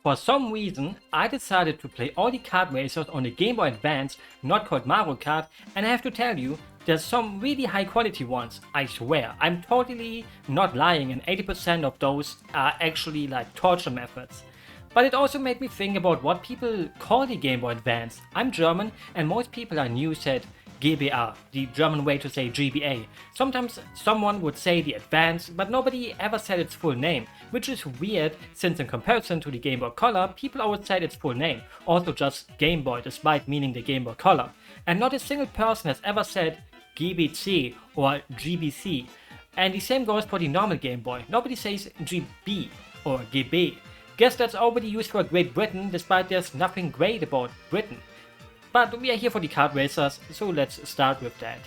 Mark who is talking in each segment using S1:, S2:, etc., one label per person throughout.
S1: For some reason, I decided to play all the kart racers on the Game Boy Advance, not called Mario Kart, and I have to tell you, there's some really high quality ones, I swear. I'm totally not lying, and 80% of those are actually like torture methods. But it also made me think about what people call the Game Boy Advance. I'm German, and most people I knew said GBA, the German way to say GBA. Sometimes someone would say the Advance, but nobody ever said its full name, which is weird since in comparison to the Game Boy Color, people always said its full name, also just Game Boy despite meaning the Game Boy Color. And not a single person has ever said GBC or GBC. And the same goes for the normal Game Boy. Nobody says GB or GB. Guess that's already used for Great Britain, despite there's nothing great about Britain. But we are here for the kart racers, so let's start with that.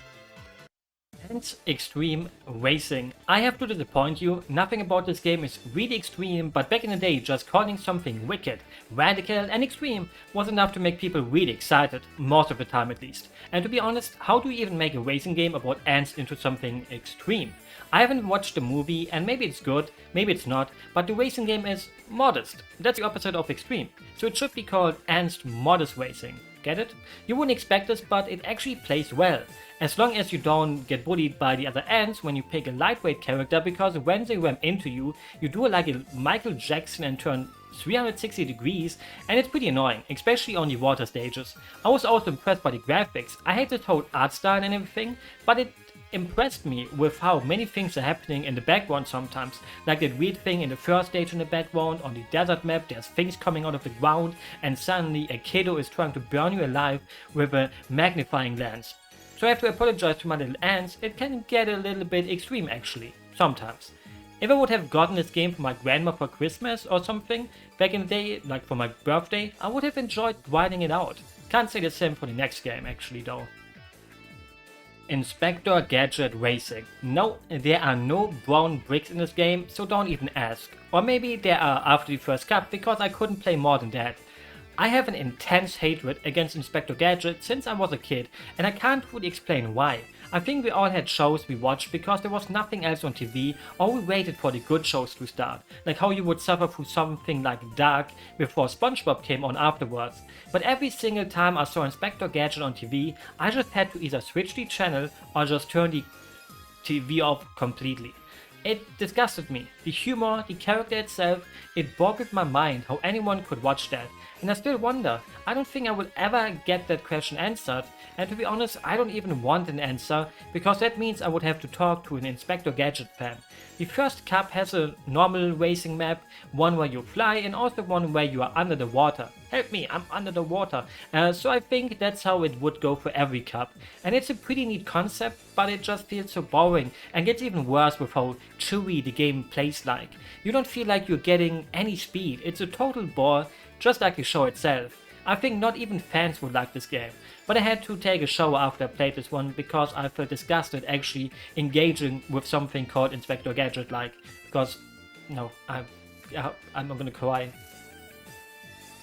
S1: Hence Extreme Racing. I have to disappoint you, nothing about this game is really extreme, but back in the day just calling something wicked, radical and extreme was enough to make people really excited, most of the time at least. And to be honest, how do you even make a racing game about ants into something extreme? I haven't watched the movie and maybe it's good, maybe it's not, but the racing game is modest. That's the opposite of extreme. So it should be called Ants Modest Racing. Get it? You wouldn't expect this, but it actually plays well. As long as you don't get bullied by the other ants when you pick a lightweight character, because when they ram into you, you do like a Michael Jackson and turn 360 degrees, and it's pretty annoying, especially on the water stages. I was also impressed by the graphics. I hate the whole art style and everything, but it impressed me with how many things are happening in the background sometimes, like that weird thing in the first stage in the background. On the desert map there's things coming out of the ground and suddenly a kiddo is trying to burn you alive with a magnifying lens. So I have to apologize to my little ants, it can get a little bit extreme actually, sometimes. If I would have gotten this game for my grandma for Christmas or something back in the day, like for my birthday, I would have enjoyed grinding it out. Can't say the same for the next game actually though. Inspector Gadget Racing. No, there are no brown bricks in this game, so don't even ask. Or maybe there are after the first cup, because I couldn't play more than that. I have an intense hatred against Inspector Gadget since I was a kid, and I can't fully explain why. I think we all had shows we watched because there was nothing else on TV, or we waited for the good shows to start, like how you would suffer through something like Dark before SpongeBob came on afterwards. But every single time I saw Inspector Gadget on TV, I just had to either switch the channel or just turn the TV off completely. It disgusted me. The humor, the character itself, it boggled my mind how anyone could watch that. And I still wonder, I don't think I will ever get that question answered, and to be honest, I don't even want an answer, because that means I would have to talk to an Inspector Gadget fan. The first cup has a normal racing map, one where you fly and also one where you are under the water. Help me, I'm under the water. So I think that's how it would go for every cup. And it's a pretty neat concept, but it just feels so boring and gets even worse with how chewy the game plays like. You don't feel like you're getting any speed, it's a total bore, just like the show itself. I think not even fans would like this game, but I had to take a shower after I played this one because I felt disgusted actually engaging with something called Inspector Gadget like, because, no, I'm not gonna cry.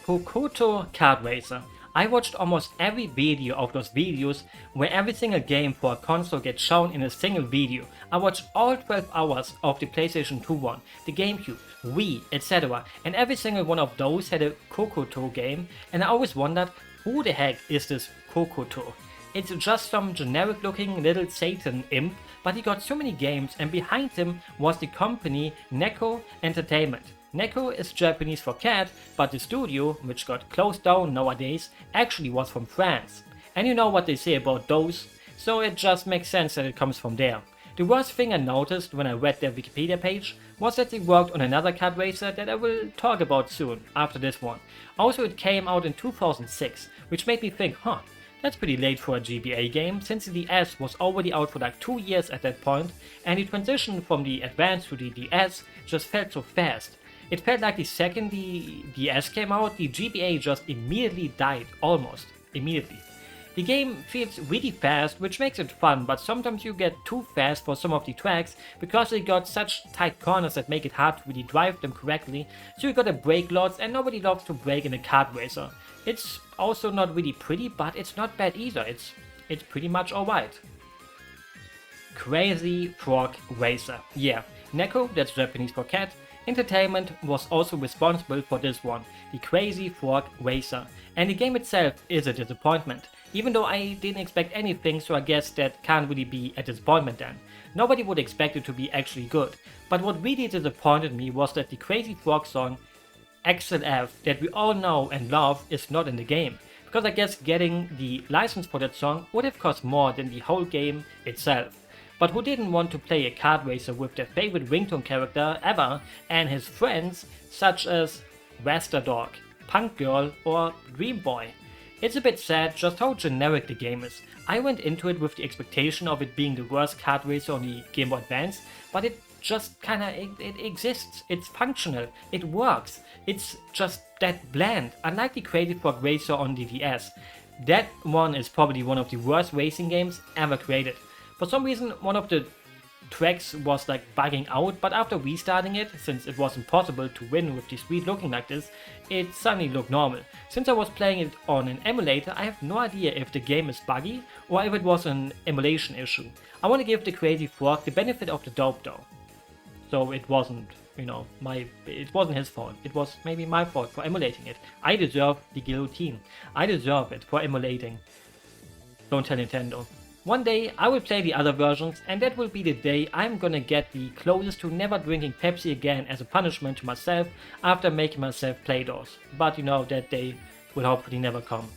S1: Coco Tour Kart Racer. I watched almost every video of those videos where every single game for a console gets shown in a single video. I watched all 12 hours of the PlayStation 2 one, the GameCube, Wii, etc. And every single one of those had a Coco Tour game, and I always wondered, who the heck is this Coco Tour? It's just some generic looking little Satan imp, but he got so many games, and behind him was the company Neko Entertainment. Neko is Japanese for cat, but the studio, which got closed down nowadays, actually was from France. And you know what they say about those, so it just makes sense that it comes from there. The worst thing I noticed when I read their Wikipedia page was that they worked on another kart racer that I will talk about soon, after this one. Also it came out in 2006, which made me think, that's pretty late for a GBA game, since the DS was already out for like 2 years at that point, and the transition from the Advance to the DS just felt so fast. It felt like the second the DS came out, the GBA just immediately died, almost immediately. The game feels really fast, which makes it fun, but sometimes you get too fast for some of the tracks because they got such tight corners that make it hard to really drive them correctly, so you gotta brake lots, and nobody loves to brake in a kart racer. It's also not really pretty, but it's not bad either, it's pretty much alright. Crazy Frog Racer. Yeah, Neko, that's Japanese for cat, Entertainment was also responsible for this one, the Crazy Frog Racer, and the game itself is a disappointment. Even though I didn't expect anything, so I guess that can't really be a disappointment then. Nobody would expect it to be actually good. But what really disappointed me was that the Crazy Frog song XLF that we all know and love is not in the game. Because I guess getting the license for that song would have cost more than the whole game itself. But who didn't want to play a kart racer with their favorite ringtone character ever and his friends such as Rasta Dog, Punk Girl or Dream Boy? It's a bit sad just how generic the game is. I went into it with the expectation of it being the worst kart racer on the Game Boy Advance, but it just it exists, it's functional, it works, it's just that bland, unlike the Crazy Frog Racer on the DS. That one is probably one of the worst racing games ever created. For some reason, one of the tracks was like bugging out, but after restarting it, since it was impossible to win with the street looking like this, it suddenly looked normal. Since I was playing it on an emulator, I have no idea if the game is buggy or if it was an emulation issue. I want to give the Crazy Frog the benefit of the doubt though. So it wasn't, it wasn't his fault. It was maybe my fault for emulating it. I deserve the guillotine. I deserve it for emulating. Don't tell Nintendo. One day I will play the other versions, and that will be the day I'm gonna get the closest to never drinking Pepsi again as a punishment to myself after making myself play those. But you know, that day will hopefully never come.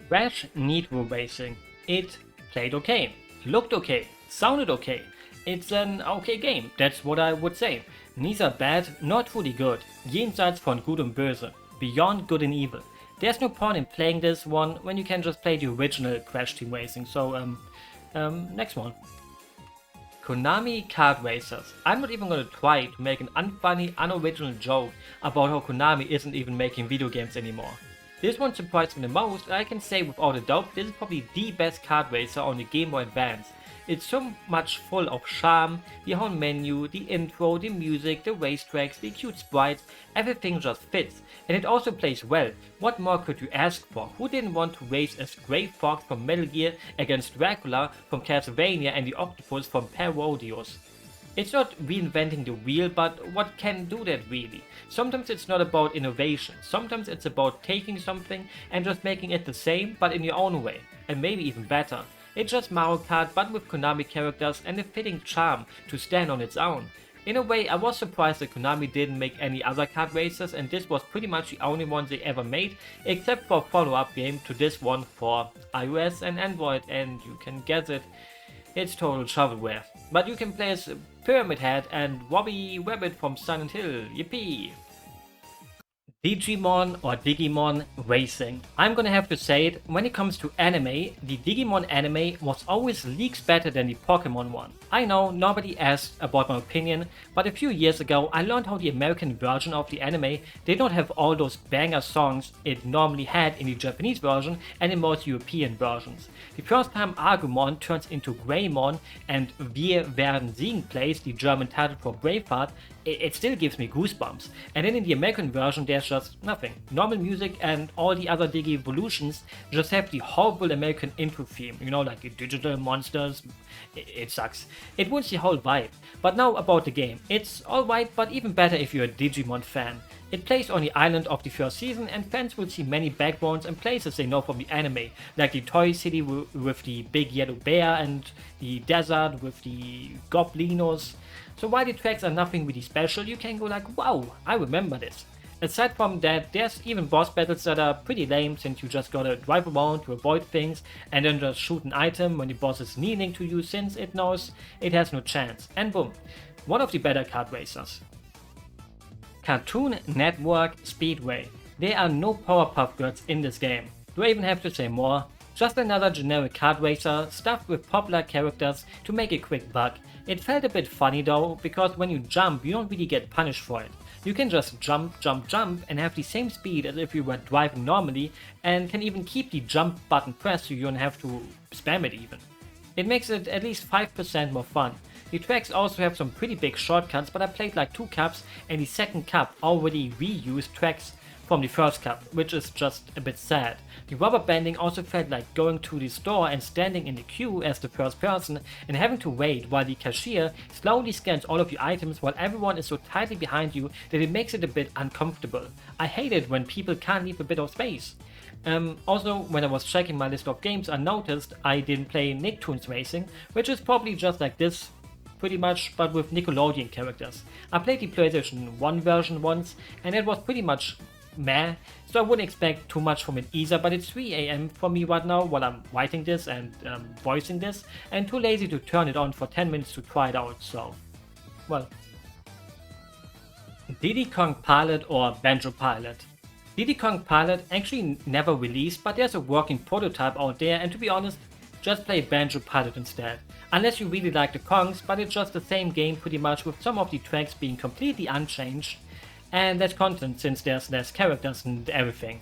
S1: Crash Nitro Racing. It played okay, looked okay, sounded okay. It's an okay game, that's what I would say. Neither bad, not fully good. Jenseits von Gut und Böse. Beyond good and evil. There's no point in playing this one when you can just play the original Crash Team Racing, so next one. Konami Kart Racers. I'm not even gonna try to make an unfunny, unoriginal joke about how Konami isn't even making video games anymore. This one surprised me the most, and I can say without a doubt this is probably the best kart racer on the Game Boy Advance. It's so much full of charm, the whole menu, the intro, the music, the racetracks, the cute sprites, everything just fits. And it also plays well. What more could you ask for? Who didn't want to race as Grey Fox from Metal Gear against Dracula from Castlevania and the Octopus from Parodius? It's not reinventing the wheel, but what can do that really? Sometimes it's not about innovation, sometimes it's about taking something and just making it the same but in your own way, and maybe even better. It's just Mario Kart but with Konami characters and a fitting charm to stand on its own. In a way, I was surprised that Konami didn't make any other kart racers, and this was pretty much the only one they ever made, except for a follow-up game to this one for iOS and Android, and you can guess it, it's total shovelware. But you can play as Pyramid Head and Wobby Rabbit from Silent Hill, yippee! Digimon or Digimon Racing. I'm gonna have to say it, when it comes to anime, the Digimon anime was always leagues better than the Pokemon one. I know nobody asked about my opinion, but a few years ago I learned how the American version of the anime did not have all those banger songs it normally had in the Japanese version and in most European versions. The first time Agumon turns into Greymon and Wir werden siegen plays, the German title for Braveheart, it still gives me goosebumps. And then in the American version there's just nothing. Normal music, and all the other Digi evolutions just have the horrible American intro theme, you know, like the digital monsters. It sucks. It ruins the whole vibe. But now about the game. It's alright, but even better if you're a Digimon fan. It plays on the island of the first season, and fans will see many backgrounds and places they know from the anime, like the Toy City with the big yellow bear and the desert with the goblinos. So while the tracks are nothing really special, you can go like, wow, I remember this. Aside from that, there's even boss battles that are pretty lame, since you just gotta drive around to avoid things and then just shoot an item when the boss is kneeling to you, since it knows it has no chance. And boom, one of the better kart racers. Cartoon Network Speedway. There are no Powerpuff Girls in this game. Do I even have to say more? Just another generic kart racer stuffed with popular characters to make a quick buck. It felt a bit funny though, because when you jump you don't really get punished for it. You can just jump, jump, jump and have the same speed as if you were driving normally, and can even keep the jump button pressed so you don't have to spam it even. It makes it at least 5% more fun. The tracks also have some pretty big shortcuts, but I played like 2 cups and the second cup already reused tracks from the first cup, which is just a bit sad. The rubber banding also felt like going to the store and standing in the queue as the first person and having to wait while the cashier slowly scans all of your items while everyone is so tightly behind you that it makes it a bit uncomfortable. I hate it when people can't leave a bit of space. Also, when I was checking my list of games, I noticed I didn't play Nicktoons Racing, which is probably just like this pretty much, but with Nickelodeon characters. I played the PlayStation 1 version once and it was pretty much meh, so I wouldn't expect too much from it either, but it's 3 AM for me right now while I'm writing this and voicing this, and too lazy to turn it on for 10 minutes to try it out, so, well. Diddy Kong Pilot or Banjo Pilot. Diddy Kong Pilot actually never released, but there's a working prototype out there, and to be honest, just play Banjo Pilot instead. Unless you really like the Kongs, but it's just the same game pretty much with some of the tracks being completely unchanged, and that's content since there's less characters and everything.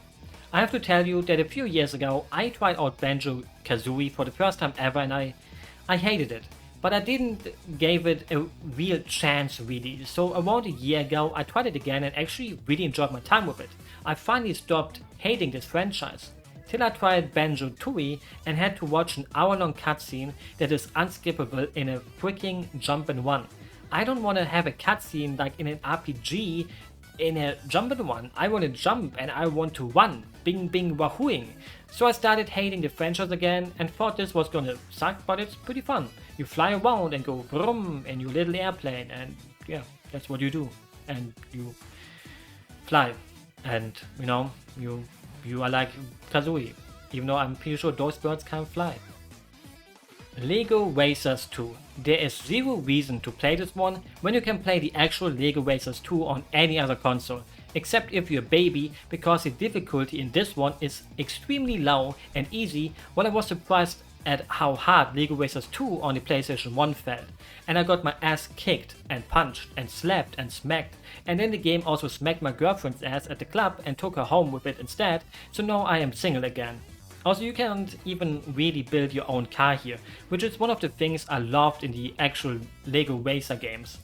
S1: I have to tell you that a few years ago I tried out Banjo-Kazooie for the first time ever and I hated it. But I didn't give it a real chance really, so around a year ago I tried it again and actually really enjoyed my time with it. I finally stopped hating this franchise. Till I tried Banjo-Tooie and had to watch an hour-long cutscene that is unskippable in a freaking jump and run. I don't want to have a cutscene like in an RPG in a jump and run. I want to jump and I want to run. Bing bing wahooing. So I started hating the franchise again and thought this was gonna suck, but it's pretty fun. You fly around and go vroom in your little airplane and yeah, that's what you do. And you fly. And you know, you are like Kazooie. Even though I'm pretty sure those birds can't fly. Lego Racers 2. There is zero reason to play this one when you can play the actual Lego Racers 2 on any other console, except if you're a baby, because the difficulty in this one is extremely low and easy, while I was surprised at how hard Lego Racers 2 on the PlayStation 1 felt. And I got my ass kicked and punched and slapped and smacked, and then the game also smacked my girlfriend's ass at the club and took her home with it instead, so now I am single again. Also, you can't even really build your own car here, which is one of the things I loved in the actual Lego Racer games.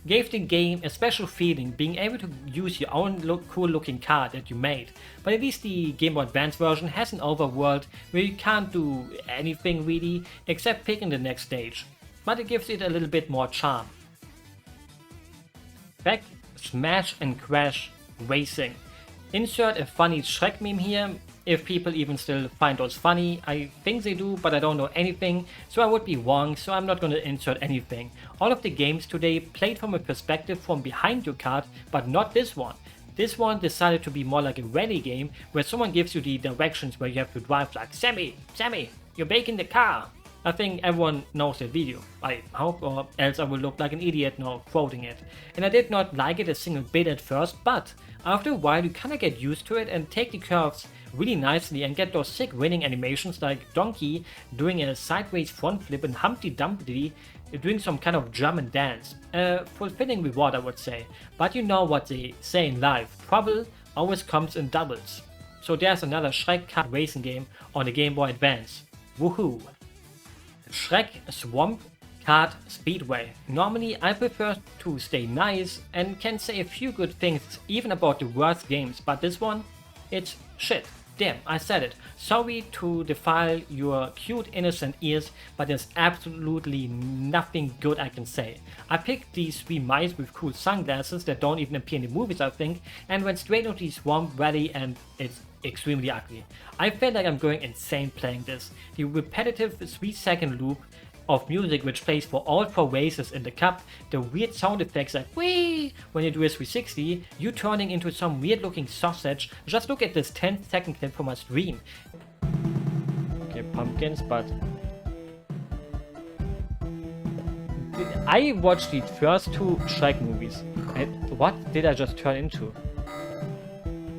S1: Gave the game a special feeling being able to use your own cool looking car that you made, but at least the Game Boy Advance version has an overworld where you can't do anything really except picking the next stage, but it gives it a little bit more charm. Back Smash and Crash Racing. Insert a funny Shrek meme here. If people even still find those funny, I think they do, but I don't know anything, so I would be wrong, so I'm not gonna insert anything. All of the games today played from a perspective from behind your cart, but not this one. This one decided to be more like a rally game, where someone gives you the directions where you have to drive like, Sammy, you're baking the car. I think everyone knows that video, I hope, or else I will look like an idiot now quoting it. And I did not like it a single bit at first, but after a while you kinda get used to it and take the curves really nicely and get those sick winning animations like Donkey doing a sideways front flip and Humpty Dumpty doing some kind of German dance. A fulfilling reward, I would say. But you know what they say in life, trouble always comes in doubles. So there's another Shrek kart racing game on the Game Boy Advance. Woohoo! Shrek Swamp Kart Speedway. Normally I prefer to stay nice and can say a few good things even about the worst games, but this one, it's shit. Damn, I said it. Sorry to defile your cute innocent ears, but there's absolutely nothing good I can say. I picked these 3 mice with cool sunglasses that don't even appear in the movies I think, and went straight into the swamp rally and it's extremely ugly. I felt like I'm going insane playing this. The repetitive 3-second loop of music which plays for all 4 races in the cup, the weird sound effects like whee when you do a 360, you turning into some weird looking sausage. Just look at this 10-second clip from my stream. Okay, pumpkins, but I watched the first 2 Shrek movies and what did I just turn into?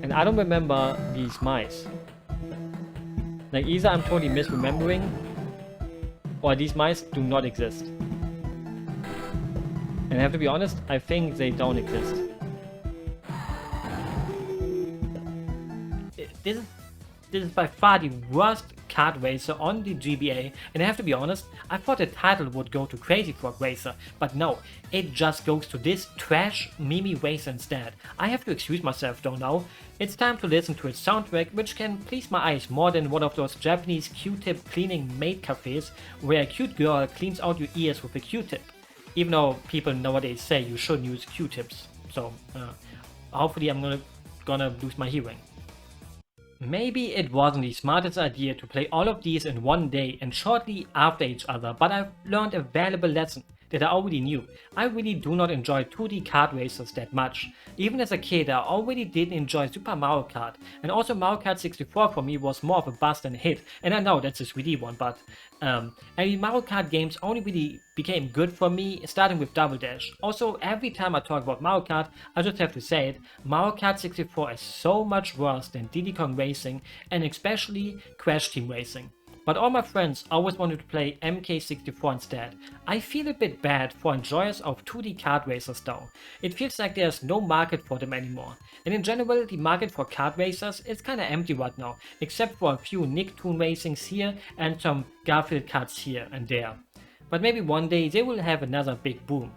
S1: And I don't remember these mice. Like either I'm totally misremembering or these mice do not exist. And I have to be honest, I think they don't exist. This is by far the worst Kart Racer on the GBA, and I have to be honest, I thought the title would go to Crazy Frog Racer, but no, it just goes to this trash Mimi Racer instead. I have to excuse myself though now. It's time to listen to its soundtrack, which can please my eyes more than one of those Japanese Q-tip cleaning maid cafes where a cute girl cleans out your ears with a Q-tip. Even though people nowadays say you shouldn't use Q-tips, so hopefully I'm gonna lose my hearing. Maybe it wasn't the smartest idea to play all of these in one day and shortly after each other, but I've learned a valuable lesson that I already knew. I really do not enjoy 2D kart racers that much. Even as a kid, I already did enjoy Super Mario Kart, and also Mario Kart 64 for me was more of a bust than a hit, and I know that's a 3D one, but and the Mario Kart games only really became good for me starting with Double Dash. Also, every time I talk about Mario Kart, I just have to say it, Mario Kart 64 is so much worse than Diddy Kong Racing and especially Crash Team Racing. But all my friends always wanted to play MK64 instead. I feel a bit bad for enjoyers of 2D kart racers though. It feels like there's no market for them anymore. And in general, the market for kart racers is kinda empty right now, except for a few Nicktoon Racings here and some Garfield karts here and there. But maybe one day they will have another big boom.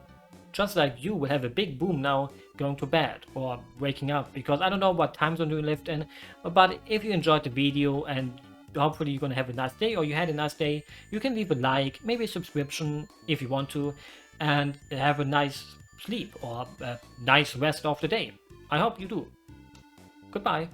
S1: Just like you will have a big boom now going to bed or waking up, because I don't know what time zone you lived in, but if you enjoyed the video and hopefully you're gonna have a nice day, or you had a nice day, you can leave a like, maybe a subscription if you want to, and have a nice sleep or a nice rest of the day. I hope you do. Goodbye.